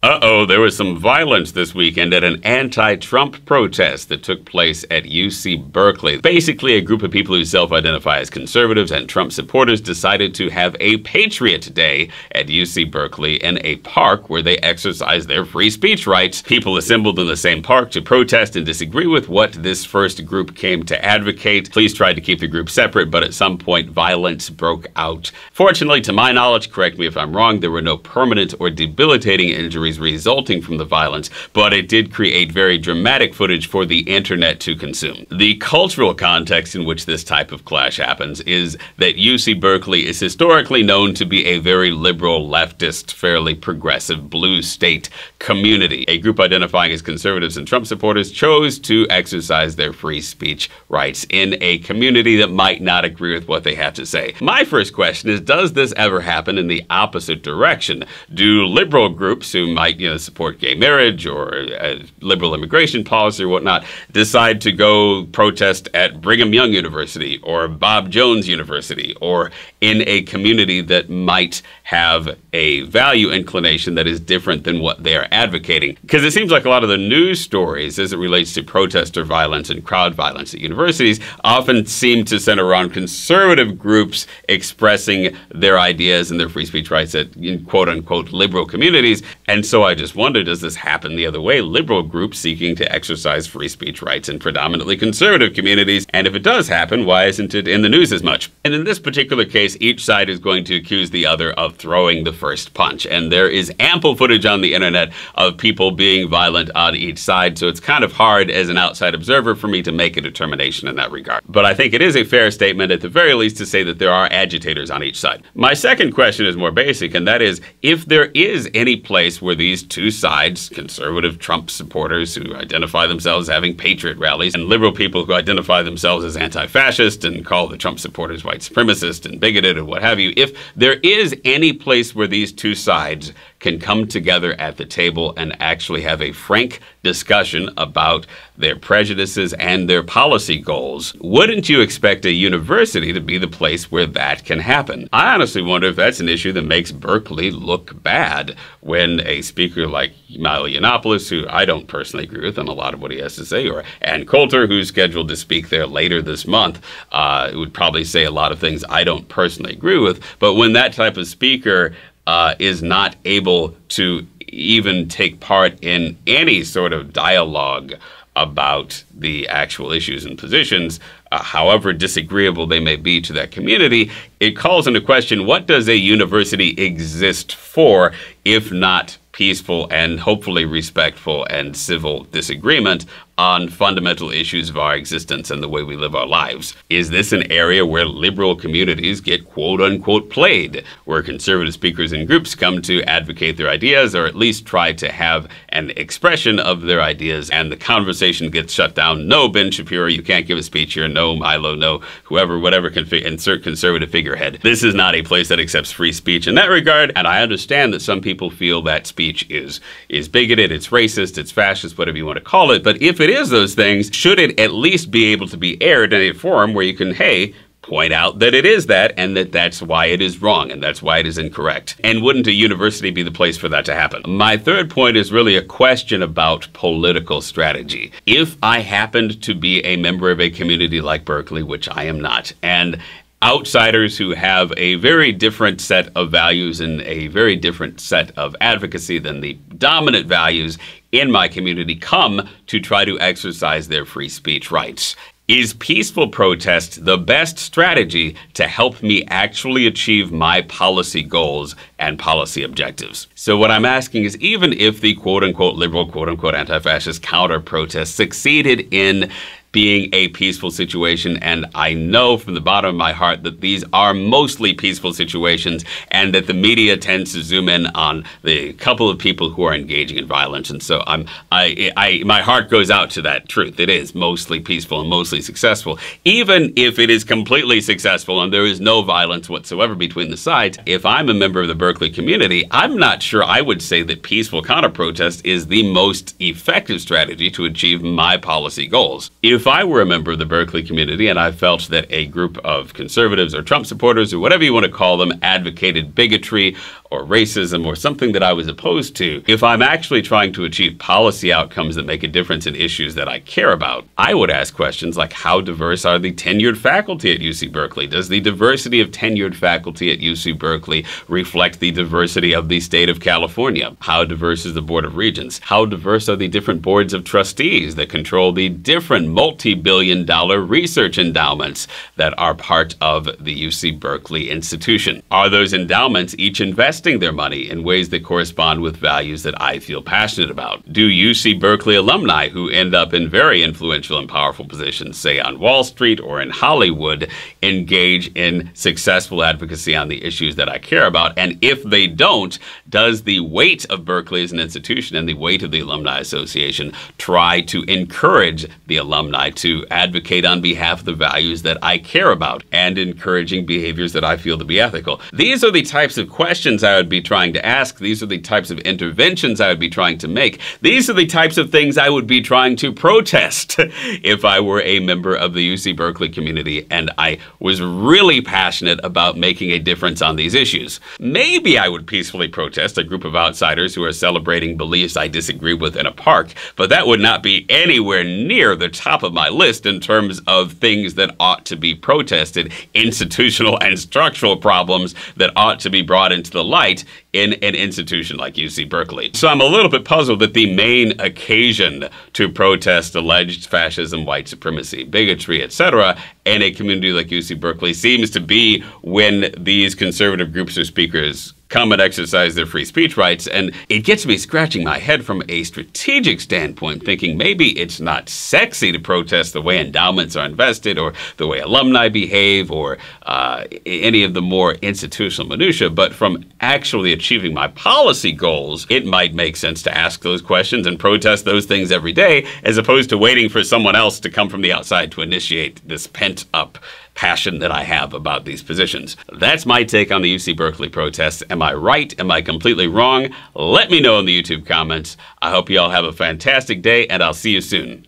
Uh-oh, there was some violence this weekend at an anti-Trump protest that took place at UC Berkeley. Basically, a group of people who self-identify as conservatives and Trump supporters decided to have a Patriot Day at UC Berkeley in a park where they exercise their free speech rights. People assembled in the same park to protest and disagree with what this first group came to advocate. Police tried to keep the group separate, but at some point, violence broke out. Fortunately, to my knowledge, correct me if I'm wrong, there were no permanent or debilitating injuries resulting from the violence, but it did create very dramatic footage for the internet to consume. The cultural context in which this type of clash happens is that UC Berkeley is historically known to be a very liberal, leftist, fairly progressive blue state community. A group identifying as conservatives and Trump supporters chose to exercise their free speech rights in a community that might not agree with what they have to say. My first question is, does this ever happen in the opposite direction? Do liberal groups who might, support gay marriage or liberal immigration policy or whatnot, decide to go protest at Brigham Young University or Bob Jones University or in a community that might have a value inclination that is different than what they are advocating? Because it seems like a lot of the news stories as it relates to protester violence and crowd violence at universities often seem to center around conservative groups expressing their ideas and their free speech rights at quote-unquote liberal communities. And so I just wonder, does this happen the other way? Liberal groups seeking to exercise free speech rights in predominantly conservative communities? And if it does happen, why isn't it in the news as much? And in this particular case, each side is going to accuse the other of throwing the first punch. And there is ample footage on the internet of people being violent on each side. So it's kind of hard as an outside observer for me to make a determination in that regard. But I think it is a fair statement at the very least to say that there are agitators on each side. My second question is more basic, and that is, if there is any place where these two sides, conservative Trump supporters who identify themselves as having patriot rallies, and liberal people who identify themselves as anti-fascist and call the Trump supporters white supremacist and bigoted and what have you, if there is any place where these two sides can come together at the table and actually have a frank discussion about their prejudices and their policy goals, wouldn't you expect a university to be the place where that can happen? I honestly wonder if that's an issue that makes Berkeley look bad when a speaker like Milo Yiannopoulos, who I don't personally agree with on a lot of what he has to say, or Ann Coulter, who's scheduled to speak there later this month, would probably say a lot of things I don't personally agree with. But when that type of speaker is not able to even take part in any sort of dialogue about the actual issues and positions, however disagreeable they may be to that community, it calls into question, what does a university exist for if not peaceful and hopefully respectful and civil disagreement on fundamental issues of our existence and the way we live our lives? Is this an area where liberal communities get quote-unquote played, where conservative speakers and groups come to advocate their ideas or at least try to have an expression of their ideas, and the conversation gets shut down? No, Ben Shapiro, you can't give a speech here. No, Milo, no, whoever, whatever can insert conservative figurehead. This is not a place that accepts free speech in that regard, and I understand that some people feel that speech is bigoted, it's racist, it's fascist, whatever you want to call it, but if it is those things, should it at least be able to be aired in a forum where you can, hey, point out that it is that, and that that's why it is wrong, and that's why it is incorrect? And wouldn't a university be the place for that to happen? My third point is really a question about political strategy. If I happened to be a member of a community like Berkeley, which I am not, and outsiders who have a very different set of values and a very different set of advocacy than the dominant values in my community come to try to exercise their free speech rights, is peaceful protest the best strategy to help me actually achieve my policy goals and policy objectives? So what I'm asking is, even if the quote-unquote liberal, quote-unquote anti-fascist counter-protest succeeded in being a peaceful situation, and I know from the bottom of my heart that these are mostly peaceful situations and that the media tends to zoom in on the couple of people who are engaging in violence, and so my heart goes out to that truth. It is mostly peaceful and mostly successful. Even if it is completely successful and there is no violence whatsoever between the sides, if I'm a member of the Berkeley community, I'm not sure I would say that peaceful counter-protest is the most effective strategy to achieve my policy goals. If If I were a member of the Berkeley community and I felt that a group of conservatives or Trump supporters or whatever you want to call them advocated bigotry or racism or something that I was opposed to, if I'm actually trying to achieve policy outcomes that make a difference in issues that I care about, I would ask questions like, how diverse are the tenured faculty at UC Berkeley? Does the diversity of tenured faculty at UC Berkeley reflect the diversity of the state of California? How diverse is the Board of Regents? How diverse are the different boards of trustees that control the different multi-billion-dollar research endowments that are part of the UC Berkeley institution? Are those endowments each investing their money in ways that correspond with values that I feel passionate about? Do UC Berkeley alumni who end up in very influential and powerful positions, say on Wall Street or in Hollywood, engage in successful advocacy on the issues that I care about? And if they don't, does the weight of Berkeley as an institution and the weight of the Alumni Association try to encourage the alumni to advocate on behalf of the values that I care about and encouraging behaviors that I feel to be ethical? These are the types of questions I would be trying to ask. These are the types of interventions I would be trying to make. These are the types of things I would be trying to protest if I were a member of the UC Berkeley community and I was really passionate about making a difference on these issues. Maybe I would peacefully protest a group of outsiders who are celebrating beliefs I disagree with in a park, but that would not be anywhere near the top of my list in terms of things that ought to be protested, institutional and structural problems that ought to be brought into the light in an institution like UC Berkeley. So I'm a little bit puzzled that the main occasion to protest alleged fascism, white supremacy, bigotry, etc., in a community like UC Berkeley seems to be when these conservative groups or speakers come and exercise their free speech rights. And it gets me scratching my head from a strategic standpoint, thinking maybe it's not sexy to protest the way endowments are invested or the way alumni behave or any of the more institutional minutia, but from actually achieving my policy goals, it might make sense to ask those questions and protest those things every day, as opposed to waiting for someone else to come from the outside to initiate this pent-up passion that I have about these positions. That's my take on the UC Berkeley protests. Am I right? Am I completely wrong? Let me know in the YouTube comments. I hope you all have a fantastic day, and I'll see you soon.